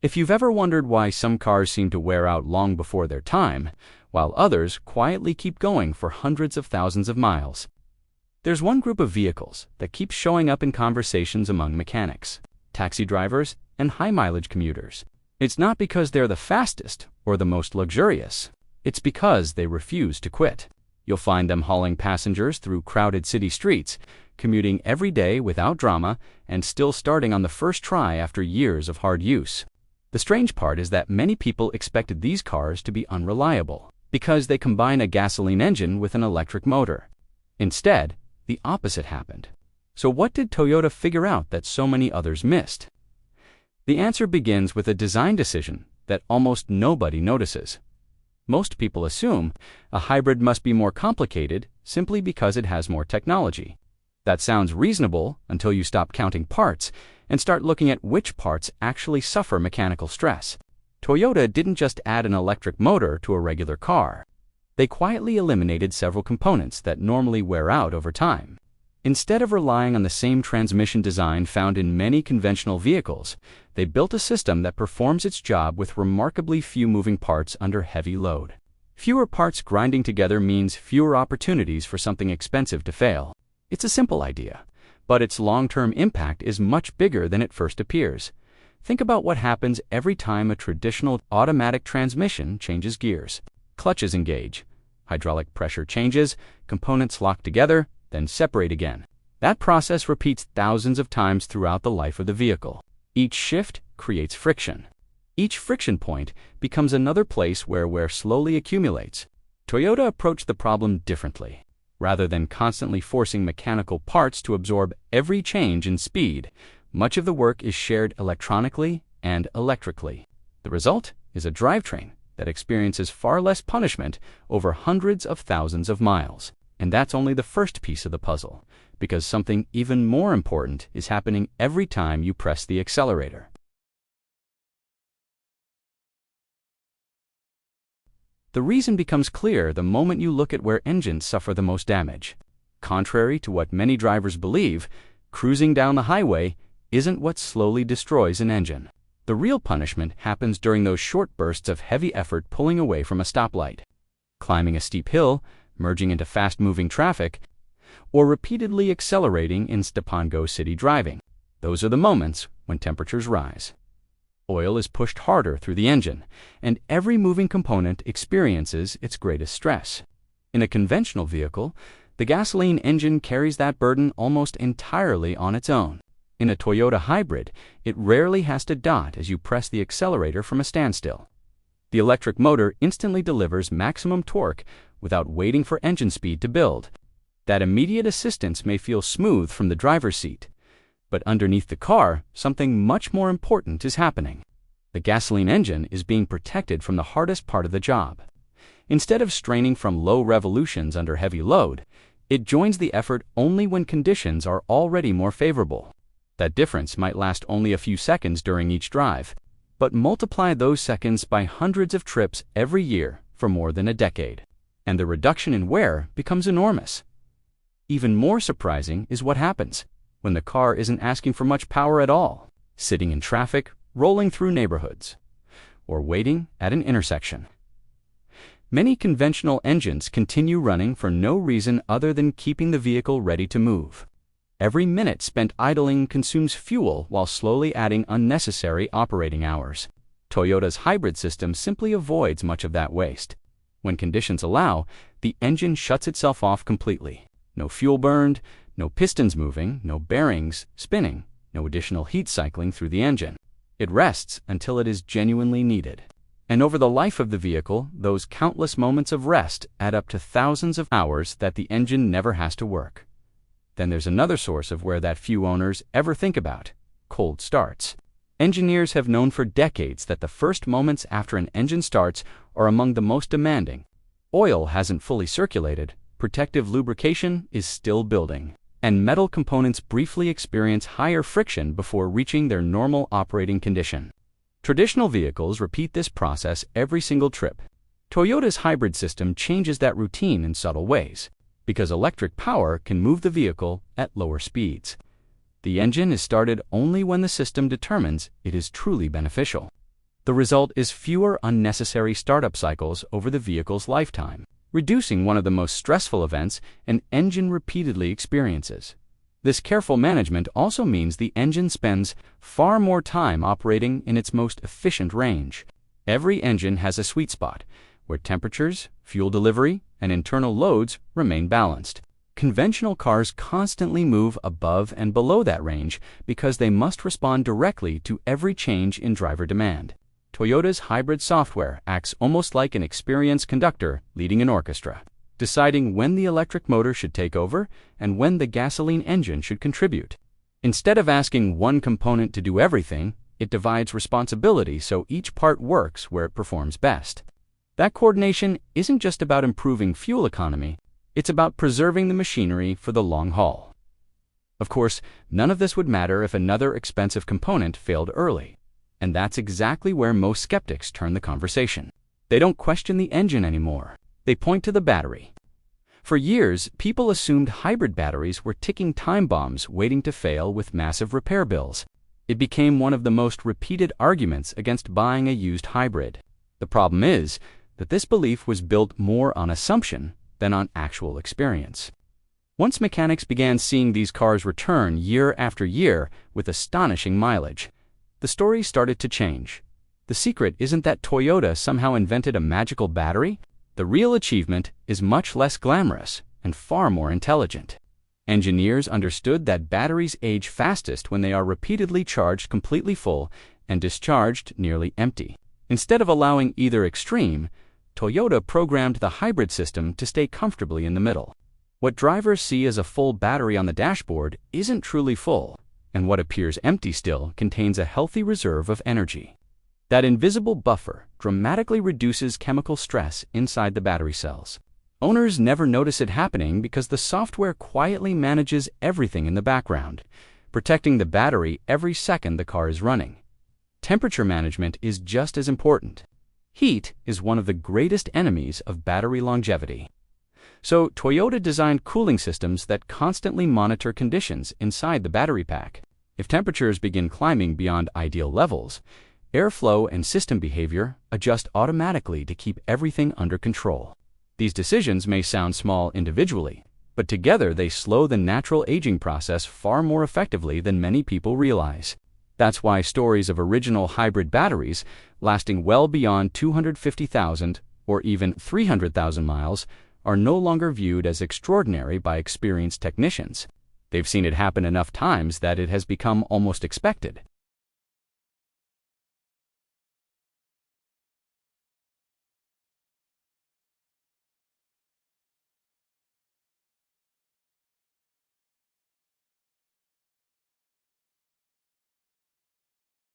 If you've ever wondered why some cars seem to wear out long before their time, while others quietly keep going for hundreds of thousands of miles, there's one group of vehicles that keeps showing up in conversations among mechanics, taxi drivers, and high-mileage commuters. It's not because they're the fastest or the most luxurious. It's because they refuse to quit. You'll find them hauling passengers through crowded city streets, commuting every day without drama, and still starting on the first try after years of hard use. The strange part is that many people expected these cars to be unreliable because they combine a gasoline engine with an electric motor. Instead, the opposite happened. So what did Toyota figure out that so many others missed? The answer begins with a design decision that almost nobody notices. Most people assume a hybrid must be more complicated simply because it has more technology. That sounds reasonable until you stop counting parts and start looking at which parts actually suffer mechanical stress. Toyota didn't just add an electric motor to a regular car. They quietly eliminated several components that normally wear out over time. Instead of relying on the same transmission design found in many conventional vehicles, they built a system that performs its job with remarkably few moving parts under heavy load. Fewer parts grinding together means fewer opportunities for something expensive to fail. It's a simple idea, but its long-term impact is much bigger than it first appears. Think about what happens every time a traditional automatic transmission changes gears. Clutches engage, hydraulic pressure changes, components lock together, then separate again. That process repeats thousands of times throughout the life of the vehicle. Each shift creates friction. Each friction point becomes another place where wear slowly accumulates. Toyota approached the problem differently. Rather than constantly forcing mechanical parts to absorb every change in speed, much of the work is shared electronically and electrically. The result is a drivetrain that experiences far less punishment over hundreds of thousands of miles. And that's only the first piece of the puzzle, because something even more important is happening every time you press the accelerator. The reason becomes clear the moment you look at where engines suffer the most damage. Contrary to what many drivers believe, cruising down the highway isn't what slowly destroys an engine. The real punishment happens during those short bursts of heavy effort pulling away from a stoplight, climbing a steep hill, merging into fast-moving traffic, or repeatedly accelerating in stop-and-go city driving. Those are the moments when temperatures rise. Oil is pushed harder through the engine, and every moving component experiences its greatest stress. In a conventional vehicle, the gasoline engine carries that burden almost entirely on its own. In a Toyota hybrid, it rarely has to dot as you press the accelerator from a standstill. The electric motor instantly delivers maximum torque without waiting for engine speed to build. That immediate assistance may feel smooth from the driver's seat, but underneath the car, something much more important is happening. The gasoline engine is being protected from the hardest part of the job. Instead of straining from low revolutions under heavy load, it joins the effort only when conditions are already more favorable. That difference might last only a few seconds during each drive, but multiply those seconds by hundreds of trips every year for more than a decade, and the reduction in wear becomes enormous. Even more surprising is what happens when the car isn't asking for much power at all, sitting in traffic, rolling through neighborhoods, or waiting at an intersection. Many conventional engines continue running for no reason other than keeping the vehicle ready to move. Every minute spent idling consumes fuel while slowly adding unnecessary operating hours. Toyota's hybrid system simply avoids much of that waste. When conditions allow, the engine shuts itself off completely. No fuel burned, no pistons moving, no bearings spinning, no additional heat cycling through the engine. It rests until it is genuinely needed. And over the life of the vehicle, those countless moments of rest add up to thousands of hours that the engine never has to work. Then there's another source of where that few owners ever think about: cold starts. Engineers have known for decades that the first moments after an engine starts are among the most demanding. Oil hasn't fully circulated, protective lubrication is still building, and metal components briefly experience higher friction before reaching their normal operating condition. Traditional vehicles repeat this process every single trip. Toyota's hybrid system changes that routine in subtle ways, because electric power can move the vehicle at lower speeds. The engine is started only when the system determines it is truly beneficial. The result is fewer unnecessary startup cycles over the vehicle's lifetime, reducing one of the most stressful events an engine repeatedly experiences. This careful management also means the engine spends far more time operating in its most efficient range. Every engine has a sweet spot, where temperatures, fuel delivery, and internal loads remain balanced. Conventional cars constantly move above and below that range because they must respond directly to every change in driver demand. Toyota's hybrid software acts almost like an experienced conductor leading an orchestra, deciding when the electric motor should take over and when the gasoline engine should contribute. Instead of asking one component to do everything, it divides responsibility so each part works where it performs best. That coordination isn't just about improving fuel economy, it's about preserving the machinery for the long haul. Of course, none of this would matter if another expensive component failed early. And that's exactly where most skeptics turn the conversation. They don't question the engine anymore. They point to the battery. For years, people assumed hybrid batteries were ticking time bombs waiting to fail with massive repair bills. It became one of the most repeated arguments against buying a used hybrid. The problem is that this belief was built more on assumption than on actual experience. Once mechanics began seeing these cars return year after year with astonishing mileage, the story started to change. The secret isn't that Toyota somehow invented a magical battery. The real achievement is much less glamorous and far more intelligent. Engineers understood that batteries age fastest when they are repeatedly charged completely full and discharged nearly empty. Instead of allowing either extreme, Toyota programmed the hybrid system to stay comfortably in the middle. What drivers see as a full battery on the dashboard isn't truly full, and what appears empty still contains a healthy reserve of energy. That invisible buffer dramatically reduces chemical stress inside the battery cells. Owners never notice it happening because the software quietly manages everything in the background, protecting the battery every second the car is running. Temperature management is just as important. Heat is one of the greatest enemies of battery longevity. So Toyota designed cooling systems that constantly monitor conditions inside the battery pack. If temperatures begin climbing beyond ideal levels, airflow and system behavior adjust automatically to keep everything under control. These decisions may sound small individually, but together they slow the natural aging process far more effectively than many people realize. That's why stories of original hybrid batteries lasting well beyond 250,000 or even 300,000 miles are no longer viewed as extraordinary by experienced technicians. They've seen it happen enough times that it has become almost expected.